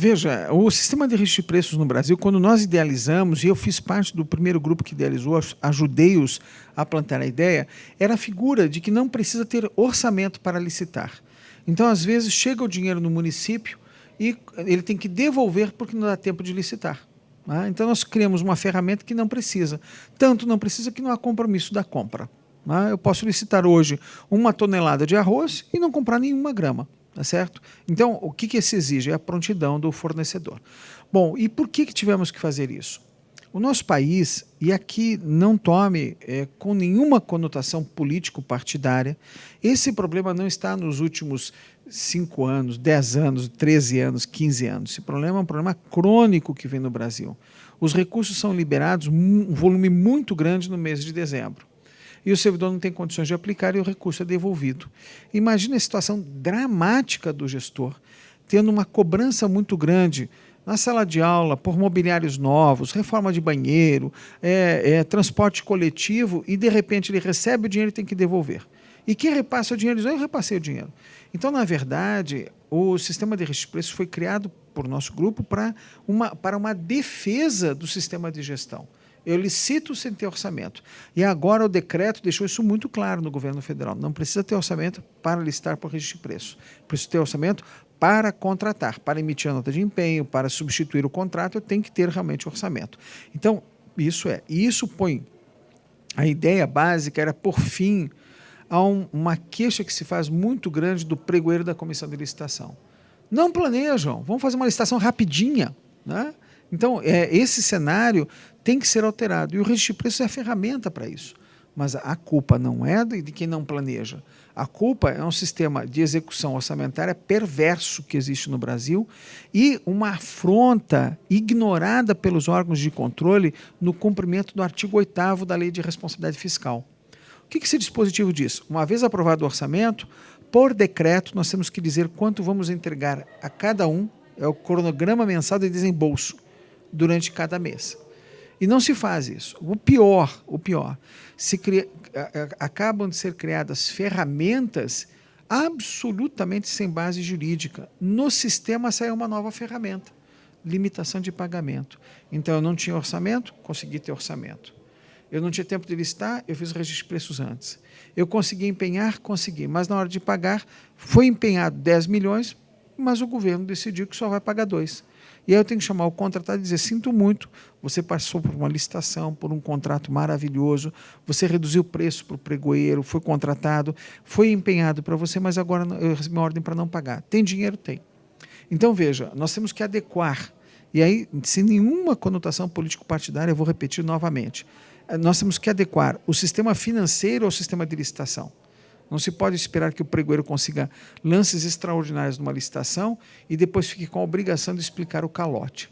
Veja, o sistema de registro de preços no Brasil, quando nós idealizamos, e eu fiz parte do primeiro grupo que idealizou, ajudei-os a plantar a ideia, era a figura de que não precisa ter orçamento para licitar. Então, às vezes, chega o dinheiro no município e ele tem que devolver porque não dá tempo de licitar. Então, nós criamos uma ferramenta que não precisa. Tanto não precisa que não há compromisso da compra. Eu posso licitar hoje 1 tonelada de arroz e não comprar nenhuma grama. Tá certo? Então, o que se exige? É a prontidão do fornecedor. Bom, e por que tivemos que fazer isso? O nosso país, e aqui não tome com nenhuma conotação político-partidária, esse problema não está nos últimos 5 anos, 10 anos, 13 anos, 15 anos. Esse problema é um problema crônico que vem no Brasil. Os recursos são liberados, um volume muito grande no mês de dezembro. E o servidor não tem condições de aplicar e o recurso é devolvido. Imagina a situação dramática do gestor, tendo uma cobrança muito grande na sala de aula, por mobiliários novos, reforma de banheiro, transporte coletivo, e de repente ele recebe o dinheiro e tem que devolver. E quem repassa o dinheiro diz: eu repassei o dinheiro. Então, na verdade, o sistema de registro de preços foi criado por nosso grupo para uma defesa do sistema de gestão. Eu licito sem ter orçamento. E agora o decreto deixou isso muito claro no governo federal. Não precisa ter orçamento para licitar por registro de preço. Precisa ter orçamento para contratar, para emitir a nota de empenho, para substituir o contrato, eu tenho que ter realmente orçamento. Então, isso põe... A ideia básica era por fim a uma queixa que se faz muito grande do pregoeiro da comissão de licitação. Não planejam, vamos fazer uma licitação rapidinha, né? Então, esse cenário tem que ser alterado. E o registro de preços é a ferramenta para isso. Mas a culpa não é de quem não planeja. A culpa é um sistema de execução orçamentária perverso que existe no Brasil e uma afronta ignorada pelos órgãos de controle no cumprimento do artigo 8º da Lei de Responsabilidade Fiscal. O que esse dispositivo diz? Uma vez aprovado o orçamento, por decreto, nós temos que dizer quanto vamos entregar a cada um, é o cronograma mensal de desembolso, durante cada mês. E não se faz isso. O pior, acabam de ser criadas ferramentas absolutamente sem base jurídica. No sistema saiu uma nova ferramenta, limitação de pagamento. Então, eu não tinha orçamento, consegui ter orçamento. Eu não tinha tempo de licitar, eu fiz o registro de preços antes. Eu consegui empenhar, consegui, mas na hora de pagar, foi empenhado 10 milhões, mas o governo decidiu que só vai pagar 2. E aí eu tenho que chamar o contratado e dizer: sinto muito, você passou por uma licitação, por um contrato maravilhoso, você reduziu o preço para o pregoeiro, foi contratado, foi empenhado para você, mas agora eu recebi uma ordem para não pagar. Tem dinheiro? Tem. Então, veja, nós temos que adequar, e aí, sem nenhuma conotação político-partidária, eu vou repetir novamente, nós temos que adequar o sistema financeiro ao sistema de licitação. Não se pode esperar que o pregoeiro consiga lances extraordinários numa licitação e depois fique com a obrigação de explicar o calote.